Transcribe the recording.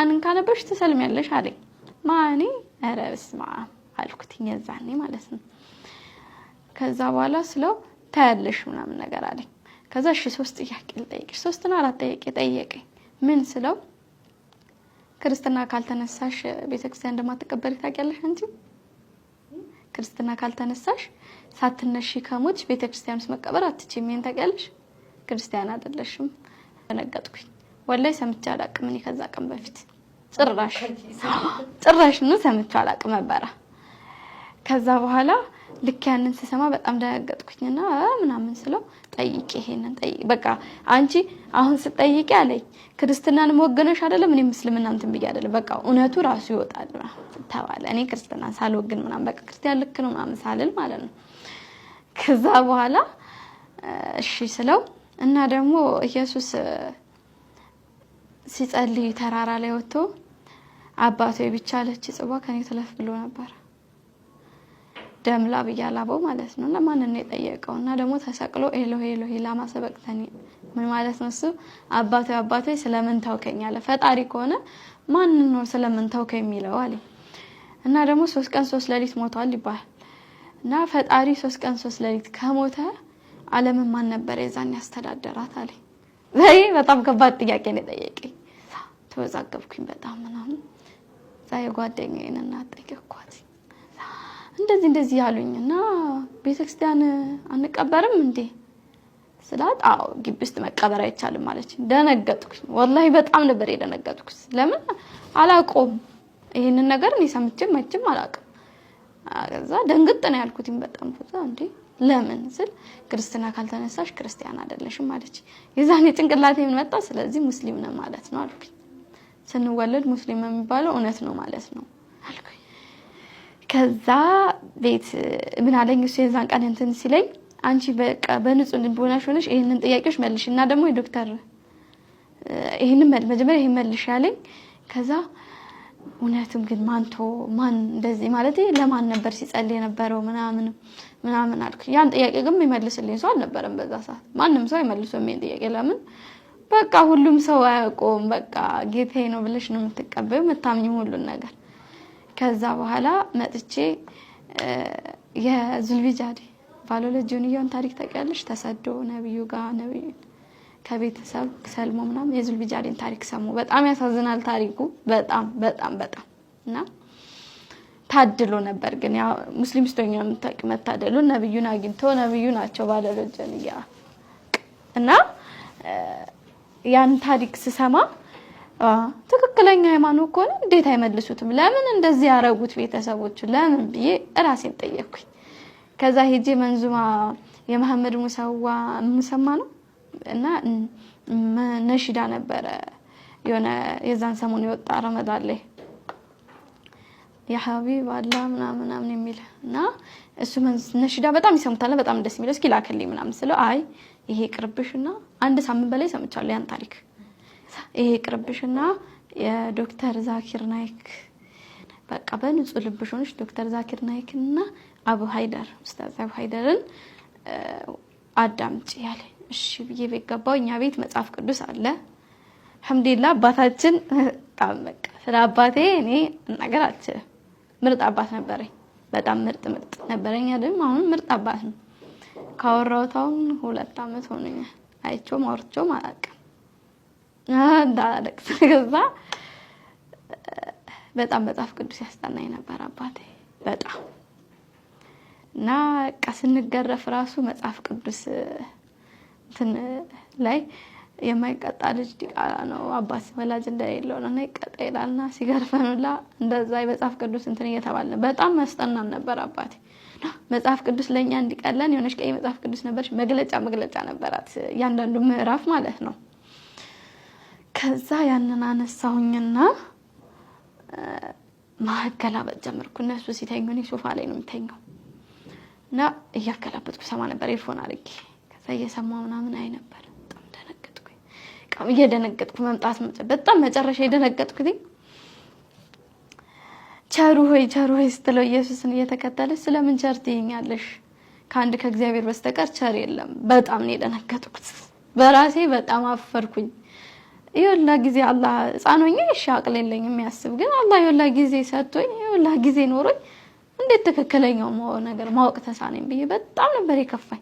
ቁርአንን ካነበብሽ ትሰልሚያለሽ አለኝ ማኔ ኧረ በስመ አብ አልኩትኝ የዛኔ ማለት ነው ከዛ በኋላ ስለው ታያለሽ ምናምን ነገር አለኝ ከዛ እሺ 3 ጥያቄ ልጠይቅሽ 3 እና 4 ጥያቄ ጠየቀኝ ምን ስለው ክርስትና ካልተነሳሽ ቤተክርስቲያን እንደማትቀበሪ ታውቂያለሽ አንቺ ክርስትና ካልተነሳሽ ሳትነሺ ከሞትሽ ቤተክርስቲያን ውስጥ መቀበር አትችይም ይሄን ታውቂያለሽ ክርስቲያን አይደለሽም ተነገጥኩኝ ወላሂ ሰምቼ አላቅም እኔ ከዛ ቀን በፊት ጭራሽ ነው ሰምቼ አላቅም ነበር ከዛ በኋላ ልክ ያንን ስሰማ በጣም ደነገጥኩኝና ምናምን ስለው ጠይቂ ይሄንን ጠይቂ በቃ አንቺ አሁን ስጠይቂ አለኝ ክርስትናን ወገነሽ አይደለም እኔ ሙስሊምና እንትን ብዬ አይደለም በቃ እውነቱ ራሱ ይወጣል ተባለ እኔ ክርስትናን ሳልወግን ምናምን በቃ ክርስቲያን ልክ ነው ምናምን ሳልል ማለት ነው ከዛ በኋላ እሺ ስለው እና ደግሞ ኢየሱስ ሲጸልይ ተራራ ላይ ወጥቶ አባቴ ብቻ ለች ጽዋ ከኔ ተለፍ ብሎ ነበር ደምላ በያላበው ማለት ነውና ማንን ነው የጠየቀውና ደግሞ ተሰቅሎ ኤሎሄ ኤሎሄ ላማ ሰበቅተኒ ምን ማለት ነው እሱ አባቴ ስለምን ታውከኝ አለ ፈጣሪ ከሆነ ማን ነው ስለምን ታውከኝ የሚለው አለ እና ደግሞ 3 ቀን 3 ሌሊት ሞቷል ይባል እና ፈጣሪ 3 ቀን 3 ሌሊት ከሞተ ዓለምን ማን ነበር የዛን ያስተዳደራት አለ ዘይ በጣም ከባድ ጥያቄ ነው የጠየቀኝ ተወዛገብኩኝ በጣም ምናምን ዛይ ጓደኛዬን እናት ጠየቅኳት እንደዚህ ያሉኝና ቤተክርስቲያን አንቀበርም እንዴ ስላት አው ግቢ ውስጥ መቀበር አይቻልም ማለት ደነገጥኩኝ ወላሂ በጣም ነበር የደነገጥኩት ለምን አላቆም ይሄንን ነገር እኔ ሰምቼም መቼም አላውቅም አዛ ደንግጥ ነው ያልኩትኝ በጣም ፈዛ እንዴ ለምን ስል ክርስትና ካልተነሳሽ ክርስቲያን አይደለሽም ማለት የዛኔ ጭንቅላቴ ምን መጣ ስለዚህ ሙስሊም ነው ማለት ነው አልኩኝ ስንወለድ ሙስሊም የሚባለው እውነት ነው ማለት ነው አልኩኝ ከዛ ቤት ምን አለኝ እሱ የዛን ቀን እንትን ሲለኝ አንቺ በቃ በንጹህ ልቦናሽ ሆነሽ ይሄንን ጥያቄሽ መልሽና ደግሞ የዶክተር ይሄንን መጀመሪያ ይሄን መልሽ ያለኝ ከዛ እውነትም ግን ማን እንደዚህ ማለት ለማን ነበር ሲጸልይ የነበረው ምናምን አልኩኝ ያን ጥያቄ ግን የሚመልስልኝ ሰው አልነበረም በዛ ሰዓት ማንንም ሰው ይመልሰው ምን ጥያቄ ለምን በቃ ሁሉም ሰው አያቆም በቃ ጌታዬ ነው ብለሽ ነው የምትቀበዩ መታምኙ ሁሉን ነገር ከዛ በኋላ መጥቼ የዙልቢጃዲ ባሎሎጂውን ታሪክ ታውቂያለሽ ተሰዶ ነብዩ ጋር ነብዩ ከቤተሰብ ሰልሞ ምናምን የዙልቢጃዲን ታሪክ ሰሙ በጣም ያሳዝናል ታሪኩ በጣም እና ታድሎ ነበር ግን ያ ሙስሊም ስተኛ መታደሉ ነብዩን አግኝቶ ነብዩ ናቸው ባሎሎጂያ እና ያን ታሪክ ስሰማ ትክክለኛ ሃይማኖት ኮን እንዴት አይመልሱትም ለምን እንደዚህ ያረጉት ቤተሰቦቹ ለምን ብዬ ራሴን ጠየቅኩኝ ከዛ ሄጄ መንዙማ የመሐመድ ሙሰማ ነው እና ነሽዳ ነበር የሆነ የዛን ሰሞን የወጣ ረመዳን ላይ ያ ሐቢብ አላህ ምናምን የሚልና እሱ ነሽዳ በጣም ይሰሙታል በጣም ደስ የሚለው እስኪ ላከልኝ ምናምን ስለው አይ ይሄ ቅርብሽና አንድ ሳምንት በላይ ሰምቻለሁ ያን ታሪክ ይሄ ቅርብሽና የዶክተር ዛኪር ናይክ በቃ በንጹህ ልብሽ ሆነሽ ዶክተር ዛኪር ናይክና አቡ ሃይደር ኡስታዝ አቡ ሃይደርን አዳምጪ ያለ እሺ ብዬ በገባው እኛ ቤት መጽሐፍ ቅዱስ አለ አልহামዱሊላህ አባታችን ታመቀ ስለ አባቴ እኔ ነገር አልችልም ምርጥ አባት ነበረኝ በጣም ምርጥ ነበረኝ አይደል አሁን ምርጥ አባት ነው ካወራውታው 2 አመት ሆነኛል አይቾ ማውርቾ ማላቀ እንዳለክ ስለዛ በጣም መጽሐፍ ቅዱስ ያስጠናኝ ነበር አባቴ በጣም እና ቀስንገረፍ ራሱ መጽሐፍ ቅዱስ እንትን ላይ የማይቀጣ ልጅ ዲቃላ ነው አባስ ወላጅ እንደሌለው ነው ይቀጣ ይላልና ሲገርፈንላ እንደዛ መጽሐፍ ቅዱስ እንትን እየተባለ በጣም ያስጠናን ነበር አባቴ መጽሐፍ ቅዱስ ለኛ እንዲቀለን የሆነሽ ቀይ መጽሐፍ ቅዱስ ነበርሽ መግለጫ ነበራት ያንዳንዱ ምዕራፍ ማለት ነው ከዛ ያንን አነሳሁኝና ማከላበጥ ጀመርኩ እነሱ ሲተኙ እኔ ሶፋ ላይ ነው የምተኛው እና እያከላበጥኩ ሰማ ነበር ኤርፎን አድርጌ ከዛ እየሰማሁ ምናምን አይ ነበር በጣም ደነገጥኩኝ እየደነገጥኩ መምጣት በጣም መጨረሻ የደነገጥኩኝ ቸሩ ሆይ ስትለው ኢየሱስን እየተከተለች ስለምን ቸር ትይኛለሽ ካንድ ከእግዚአብሔር በስተቀር ቸር የለም በጣም ነው የደነገጥኩት በራሴ በጣም አፈርኩኝ ይወላ ጊዜ አላህ ጻኖኝ ይሻቅል የለኝም ያስብ ግን አላህ ይወላ ጊዜ ሰጥቶኝ ይወላ ጊዜ ኖሮኝ እንዴት ተከከለኛው ነገር ማወቅ ተሳነኝ ብዬ በጣም ነበር የከፋኝ